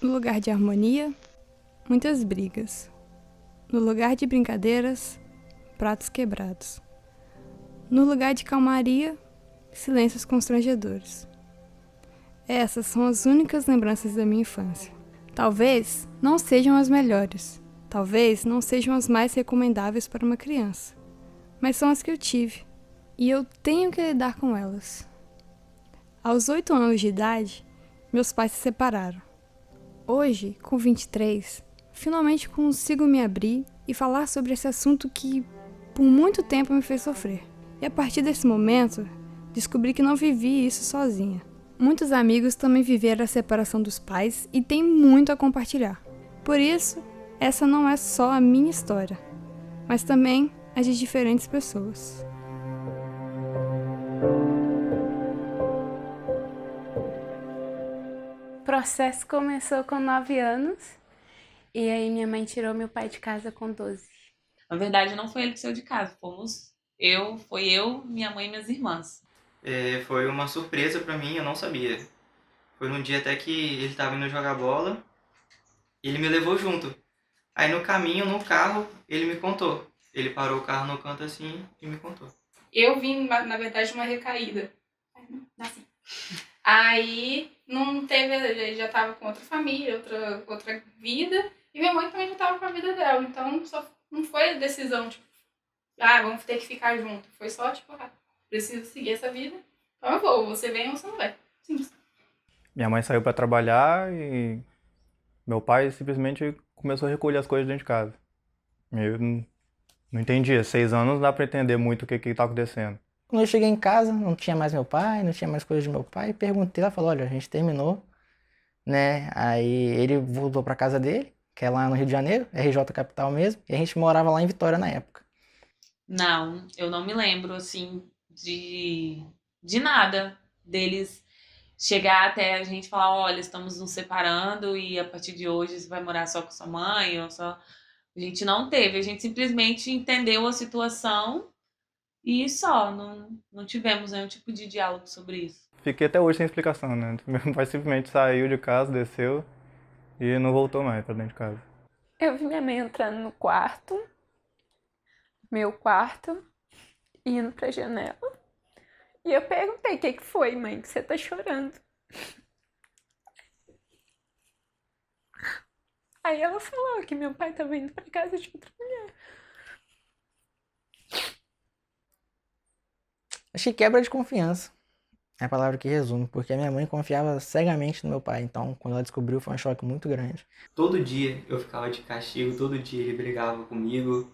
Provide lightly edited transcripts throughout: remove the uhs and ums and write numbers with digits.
No lugar de harmonia, muitas brigas. No lugar de brincadeiras, pratos quebrados. No lugar de calmaria, silêncios constrangedores. Essas são as únicas lembranças da minha infância. Talvez não sejam as melhores, talvez não sejam as mais recomendáveis para uma criança, mas são as que eu tive, e eu tenho que lidar com elas. Aos 8 anos de idade, meus pais se separaram. Hoje, com 23, finalmente consigo me abrir e falar sobre esse assunto que, por muito tempo, me fez sofrer. E a partir desse momento, descobri que não vivi isso sozinha. Muitos amigos também viveram a separação dos pais e têm muito a compartilhar. Por isso, essa não é só a minha história, mas também a de diferentes pessoas. O processo começou com 9 anos e aí minha mãe tirou meu pai de casa com 12. Na verdade, não foi ele que saiu de casa, foi eu, minha mãe e minhas irmãs. Foi uma surpresa pra mim, eu não sabia. Foi num dia até que ele tava indo jogar bola e ele me levou junto. Aí no caminho, no carro, ele me contou. Ele parou o carro no canto assim e me contou. Eu vim, na verdade, uma recaída. Assim. Aí não teve, ele já tava com outra família, outra vida, e minha mãe também já tava com a vida dela. Então não foi decisão, tipo, vamos ter que ficar junto. Foi só, tipo, preciso seguir essa vida. Então eu vou, você vem ou você não vai. Simples. Minha mãe saiu para trabalhar e meu pai simplesmente começou a recolher as coisas dentro de casa. Eu não entendia. 6 anos não dá para entender muito o que tá acontecendo. Quando eu cheguei em casa, não tinha mais meu pai, não tinha mais coisas de meu pai. Perguntei, ela falou, olha, a gente terminou, né? Aí ele voltou para casa dele, que é lá no Rio de Janeiro, RJ Capital mesmo, e a gente morava lá em Vitória na época. Não, eu não me lembro, assim, de nada deles chegar até a gente falar, olha, estamos nos separando e a partir de hoje você vai morar só com sua mãe, ou só... A gente não teve, a gente simplesmente entendeu a situação e só, não tivemos nenhum tipo de diálogo sobre isso. Fiquei até hoje sem explicação, né? Meu pai simplesmente saiu de casa, desceu e não voltou mais para dentro de casa. Eu vi minha mãe entrando no quarto, meu quarto, indo pra janela. E eu perguntei, o que foi, mãe, que você tá chorando? Aí ela falou que meu pai tava indo pra casa de outra mulher. Achei quebra de confiança. É a palavra que resume, porque a minha mãe confiava cegamente no meu pai. Então, quando ela descobriu, foi um choque muito grande. Todo dia eu ficava de castigo, todo dia ele brigava comigo.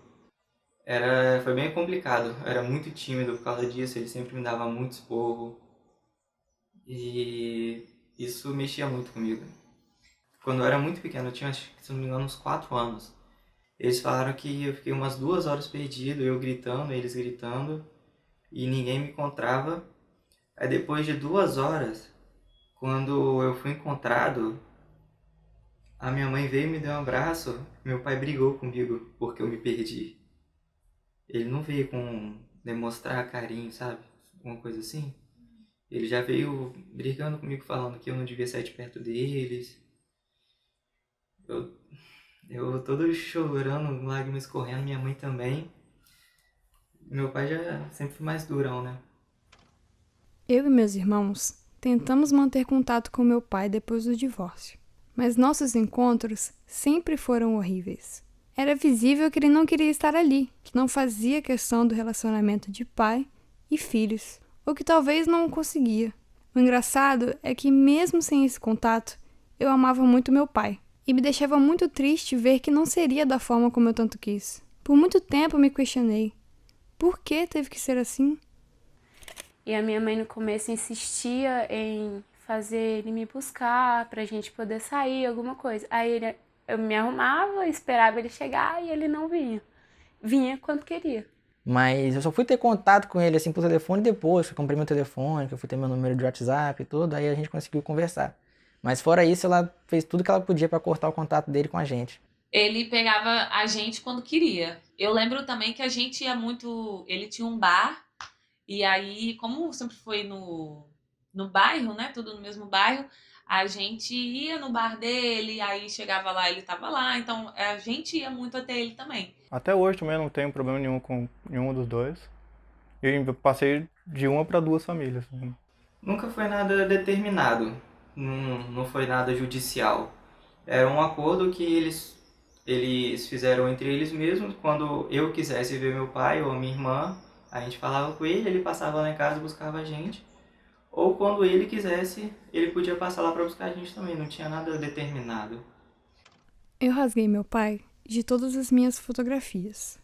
Foi bem complicado, eu era muito tímido por causa disso, ele sempre me dava muito esporro. E isso mexia muito comigo. Quando eu era muito pequeno, eu tinha, acho que, se não me engano, uns 4 anos. Eles falaram que eu fiquei umas 2 horas perdido, eu gritando, eles gritando, e ninguém me encontrava. Aí depois de 2 horas, quando eu fui encontrado, a minha mãe veio e me deu um abraço, meu pai brigou comigo porque eu me perdi. Ele não veio com demonstrar carinho, sabe? Alguma coisa assim. Ele já veio brigando comigo, falando que eu não devia sair de perto deles. Eu todo chorando, lágrimas correndo, minha mãe também. Meu pai já sempre foi mais durão, né? Eu e meus irmãos tentamos manter contato com meu pai depois do divórcio, mas nossos encontros sempre foram horríveis. Era visível que ele não queria estar ali, que não fazia questão do relacionamento de pai e filhos, ou que talvez não o conseguia. O engraçado é que, mesmo sem esse contato, eu amava muito meu pai, e me deixava muito triste ver que não seria da forma como eu tanto quis. Por muito tempo me questionei, por que teve que ser assim? E a minha mãe no começo insistia em fazer ele me buscar pra gente poder sair, alguma coisa. Aí eu me arrumava, esperava ele chegar e ele não vinha. Vinha quando queria. Mas eu só fui ter contato com ele assim por telefone depois, que eu comprei meu telefone, que eu fui ter meu número de WhatsApp e tudo, aí a gente conseguiu conversar. Mas fora isso, ela fez tudo que ela podia pra cortar o contato dele com a gente. Ele pegava a gente quando queria. Eu lembro também que a gente ia muito... Ele tinha um bar, e aí, como sempre foi no bairro, né? Tudo no mesmo bairro, a gente ia no bar dele, aí chegava lá, ele tava lá, então a gente ia muito até ele também. Até hoje também não tenho problema nenhum com nenhum dos dois. E eu passei de uma para duas famílias, né? Nunca foi nada determinado, não foi nada judicial. Era um acordo que eles fizeram entre eles mesmos. Quando eu quisesse ver meu pai ou minha irmã, a gente falava com ele passava lá em casa e buscava a gente. Ou quando ele quisesse, ele podia passar lá para buscar a gente também, não tinha nada determinado. Eu rasguei meu pai de todas as minhas fotografias.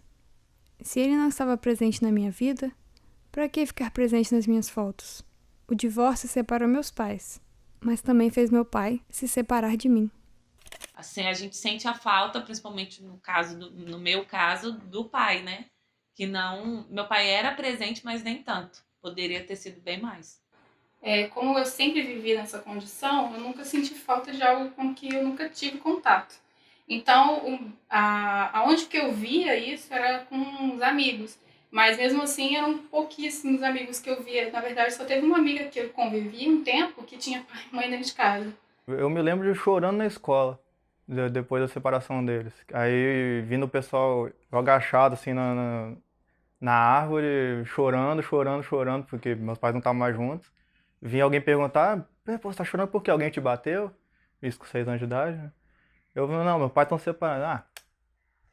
Se ele não estava presente na minha vida, para que ficar presente nas minhas fotos? O divórcio separou meus pais, mas também fez meu pai se separar de mim. Assim, a gente sente a falta, principalmente no meu caso, do pai, né? Que não, meu pai era presente, mas nem tanto. Poderia ter sido bem mais. Como eu sempre vivi nessa condição, eu nunca senti falta de algo com que eu nunca tive contato. Então, aonde que eu via isso era com os amigos. Mas mesmo assim, eram pouquíssimos amigos que eu via. Na verdade, só teve uma amiga que eu convivi um tempo que tinha pai e mãe dentro de casa. Eu me lembro de chorando na escola, depois da separação deles. Aí vindo o pessoal eu agachado assim na árvore, chorando, porque meus pais não estavam mais juntos. Vinha alguém perguntar, pô, você tá chorando porque alguém te bateu? Isso com 6 anos de idade, né? Eu falei, não, meus pais estão separados. Ah,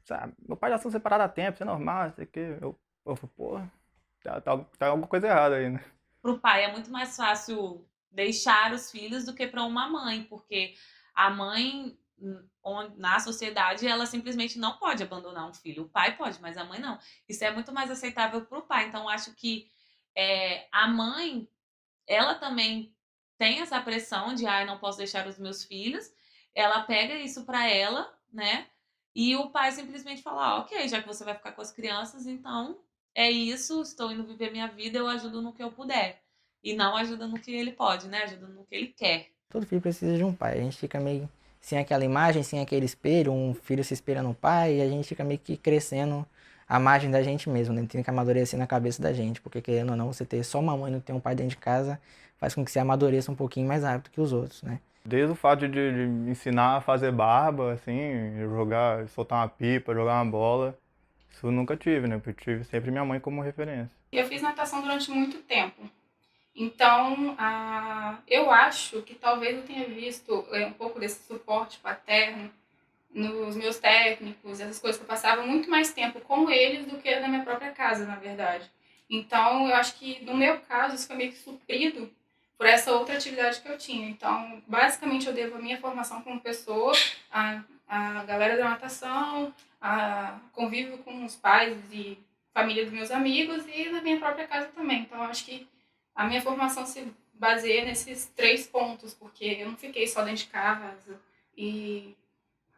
sabe, meus pais já estão separados há tempo, isso é normal, isso aqui. Eu falei, pô, tá alguma coisa errada aí, né? Pro pai é muito mais fácil deixar os filhos do que para uma mãe, porque a mãe na sociedade ela simplesmente não pode abandonar um filho. O pai pode, mas a mãe não. Isso é muito mais aceitável pro pai. Então acho que a mãe ela também tem essa pressão de não posso deixar os meus filhos. Ela pega isso para ela, né? E o pai simplesmente fala, ok, já que você vai ficar com as crianças, então é isso, estou indo viver minha vida, eu ajudo no que eu puder. E não ajuda no que ele pode, né? Ajuda no que ele quer. Todo filho precisa de um pai. A gente fica meio sem aquela imagem, sem aquele espelho, um filho se espelha no pai, e a gente fica meio que crescendo a margem da gente mesmo, né? Tem que amadurecer na cabeça da gente, porque querendo ou não, você ter só uma mãe e não ter um pai dentro de casa faz com que você amadureça um pouquinho mais rápido que os outros, né? Desde o fato de me ensinar a fazer barba, assim, soltar uma pipa, jogar uma bola, isso eu nunca tive, né? Porque eu tive sempre minha mãe como referência. Eu fiz natação durante muito tempo. Então, eu acho que talvez eu tenha visto um pouco desse suporte paterno nos meus técnicos, essas coisas que eu passava muito mais tempo com eles do que na minha própria casa, na verdade. Então, eu acho que no meu caso, isso foi meio que suprido por essa outra atividade que eu tinha. Então, basicamente, eu devo a minha formação como pessoa, a galera da natação, a convívio com os pais e família dos meus amigos e na minha própria casa também. Então, eu acho que a minha formação se baseia nesses 3 pontos, porque eu não fiquei só dentro de casa e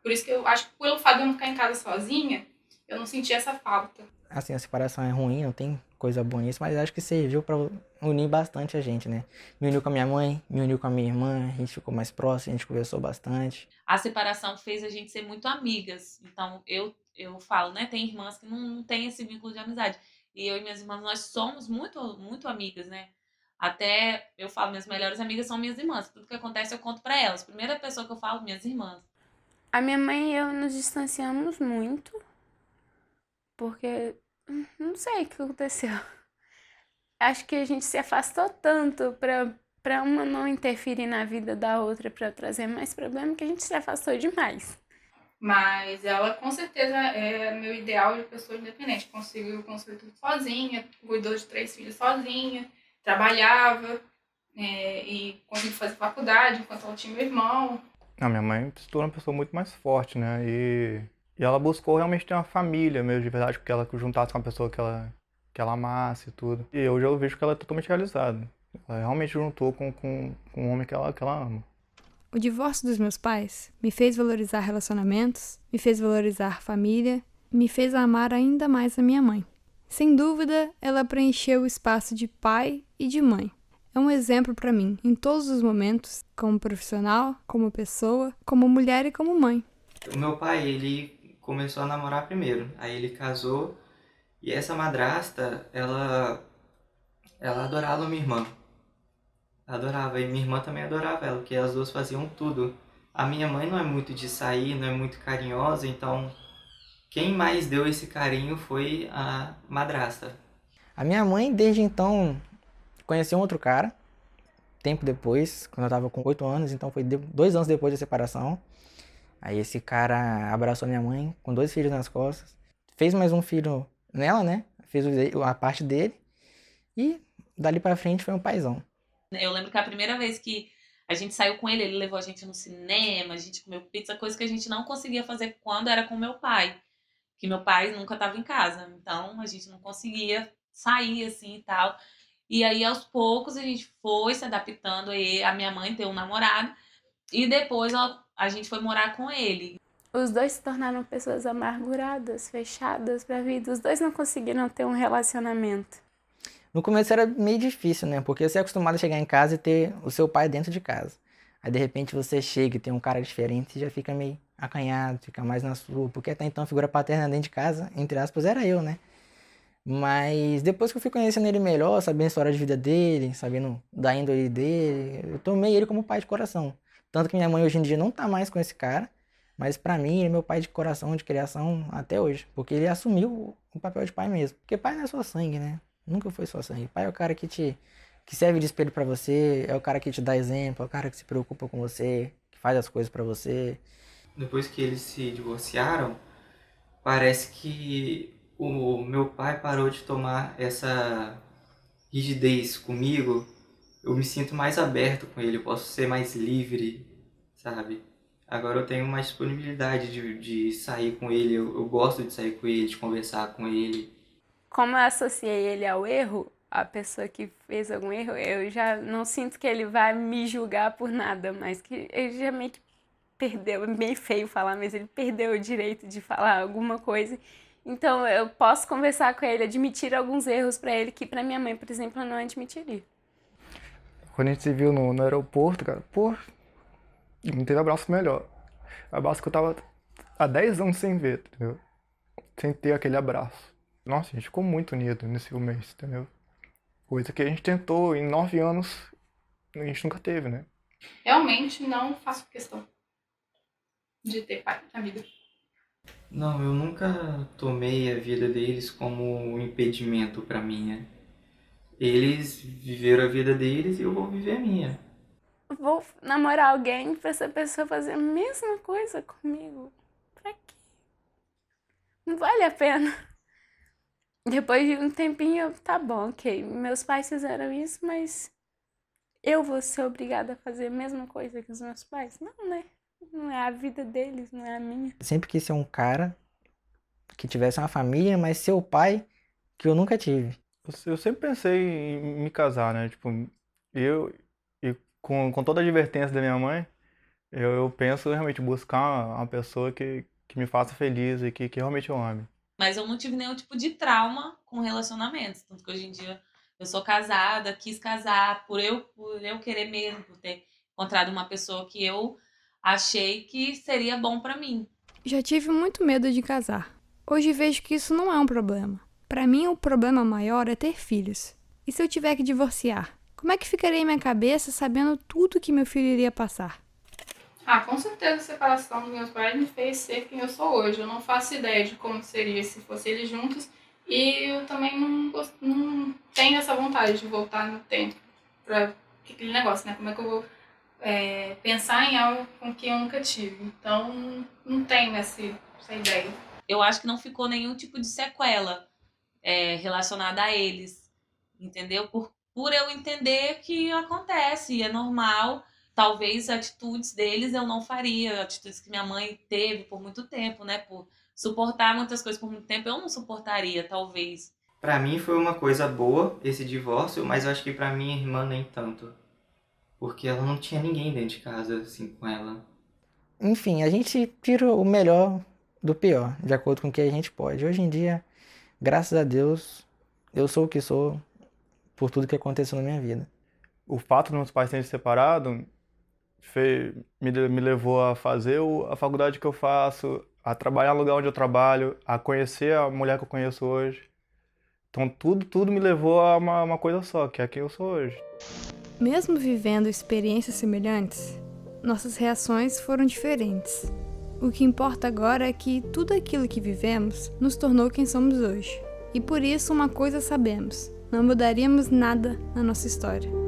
por isso que eu acho que pelo fato de eu não ficar em casa sozinha, eu não senti essa falta. Assim, a separação é ruim, não tem coisa boa nisso, mas acho que serviu para unir bastante a gente, né? Me uniu com a minha mãe, me uniu com a minha irmã, a gente ficou mais próximo, a gente conversou bastante. A separação fez a gente ser muito amigas. Então, eu falo, né? Tem irmãs que não têm esse vínculo de amizade. E eu e minhas irmãs, nós somos muito, muito amigas, né? Até eu falo, minhas melhores amigas são minhas irmãs. Tudo que acontece eu conto pra elas. Primeira pessoa que eu falo, minhas irmãs. A minha mãe e eu nos distanciamos muito, porque não sei o que aconteceu. Acho que a gente se afastou tanto pra uma não interferir na vida da outra, pra trazer mais problema, que a gente se afastou demais. Mas ela com certeza é meu ideal de pessoa independente. Conseguiu construir tudo sozinha, cuidou de 3 filhos sozinha, trabalhava e conseguiu fazer faculdade enquanto ela tinha meu irmão. A minha mãe se tornou uma pessoa muito mais forte, né? E ela buscou realmente ter uma família mesmo, de verdade, porque ela juntasse com uma pessoa que ela amasse e tudo. E hoje eu vejo que ela é totalmente realizada. Ela realmente juntou com um homem que ela ama. O divórcio dos meus pais me fez valorizar relacionamentos, me fez valorizar família, me fez amar ainda mais a minha mãe. Sem dúvida, ela preencheu o espaço de pai e de mãe. É um exemplo para mim, em todos os momentos, como profissional, como pessoa, como mulher e como mãe. O meu pai, ele começou a namorar primeiro, aí ele casou e essa madrasta, ela adorava minha irmã. Adorava. E minha irmã também adorava ela, porque as duas faziam tudo. A minha mãe não é muito de sair, não é muito carinhosa, então quem mais deu esse carinho foi a madrasta. A minha mãe, desde então, conheceu um outro cara, tempo depois, quando eu tava com 8 anos, então foi 2 anos depois da separação. Aí esse cara abraçou minha mãe com 2 filhos nas costas, fez mais um filho nela, né? Fez a parte dele e dali pra frente foi um paizão. Eu lembro que a primeira vez que a gente saiu com ele, ele levou a gente no cinema, a gente comeu pizza, coisa que a gente não conseguia fazer quando era com meu pai. Que meu pai nunca estava em casa, então a gente não conseguia sair assim e tal. E aí aos poucos a gente foi se adaptando, e a minha mãe ter um namorado e depois a gente foi morar com ele. Os dois se tornaram pessoas amarguradas, fechadas pra vida. Os dois não conseguiram ter um relacionamento. No começo era meio difícil, né? Porque você é acostumado a chegar em casa e ter o seu pai dentro de casa. Aí de repente você chega e tem um cara diferente e já fica meio acanhado, fica mais na sua. Porque até então a figura paterna dentro de casa, entre aspas, era eu, né? Mas depois que eu fui conhecendo ele melhor, sabendo a história de vida dele, sabendo da índole dele, eu tomei ele como pai de coração. Tanto que minha mãe hoje em dia não tá mais com esse cara, mas pra mim ele é meu pai de coração, de criação até hoje. Porque ele assumiu o papel de pai mesmo. Porque pai não é só sangue, né? Nunca foi só sangue. Pai é o cara que serve de espelho pra você, é o cara que te dá exemplo, é o cara que se preocupa com você, que faz as coisas pra você. Depois que eles se divorciaram, parece que o meu pai parou de tomar essa rigidez comigo. Eu me sinto mais aberto com ele, eu posso ser mais livre, sabe? Agora eu tenho mais disponibilidade de sair com ele, eu gosto de sair com ele, de conversar com ele. Como eu associei ele ao erro, a pessoa que fez algum erro, eu já não sinto que ele vai me julgar por nada, mas que ele já meio que perdeu, é meio feio falar, mas ele perdeu o direito de falar alguma coisa. Então eu posso conversar com ele, admitir alguns erros pra ele que pra minha mãe, por exemplo, eu não admitiria. Quando a gente se viu no aeroporto, cara, pô, não teve abraço melhor. Abraço que eu tava há 10 anos sem ver, entendeu? Sem ter aquele abraço. Nossa, a gente ficou muito unido nesse mês, entendeu? Coisa que a gente tentou em 9 anos, a gente nunca teve, né? Realmente não faço questão de ter pai na vida. Não, eu nunca tomei a vida deles como um impedimento pra minha. Eles viveram a vida deles e eu vou viver a minha. Vou namorar alguém pra essa pessoa fazer a mesma coisa comigo? Pra quê? Não vale a pena. Depois de um tempinho, tá bom, ok. Meus pais fizeram isso, mas eu vou ser obrigada a fazer a mesma coisa que os meus pais? Não, né? Não é a vida deles, não é a minha. Sempre quis ser um cara que tivesse uma família, mas ser o pai que eu nunca tive. Eu sempre pensei em me casar, né? Tipo, eu, e com toda a advertência da minha mãe, eu penso realmente buscar uma pessoa que me faça feliz e que realmente eu ame. Mas eu não tive nenhum tipo de trauma com relacionamentos. Tanto que hoje em dia eu sou casada, quis casar por eu querer mesmo, por ter encontrado uma pessoa que eu achei que seria bom pra mim. Já tive muito medo de casar. Hoje vejo que isso não é um problema. Para mim, o problema maior é ter filhos. E se eu tiver que divorciar? Como é que ficaria em minha cabeça sabendo tudo que meu filho iria passar? Ah, com certeza a separação dos meus pais me fez ser quem eu sou hoje. Eu não faço ideia de como seria se fossem eles juntos. E eu também não tenho essa vontade de voltar no tempo pra aquele negócio, né? Como é que eu vou pensar em algo com que eu nunca tive? Então, não tenho essa ideia. Eu acho que não ficou nenhum tipo de sequela relacionada a eles, entendeu? Por eu entender que acontece, é normal. Talvez atitudes deles eu não faria, atitudes que minha mãe teve por muito tempo, né? Por suportar muitas coisas por muito tempo, eu não suportaria, talvez. Pra mim foi uma coisa boa esse divórcio, mas eu acho que pra minha irmã nem tanto. Porque ela não tinha ninguém dentro de casa, assim, com ela. Enfim, a gente tira o melhor do pior, de acordo com o que a gente pode. Hoje em dia, graças a Deus, eu sou o que sou por tudo que aconteceu na minha vida. O fato de meus pais terem se separado me levou a fazer a faculdade que eu faço, a trabalhar no lugar onde eu trabalho, a conhecer a mulher que eu conheço hoje. Então tudo me levou a uma coisa só, que é quem eu sou hoje. Mesmo vivendo experiências semelhantes, nossas reações foram diferentes. O que importa agora é que tudo aquilo que vivemos nos tornou quem somos hoje. E por isso uma coisa sabemos: não mudaríamos nada na nossa história.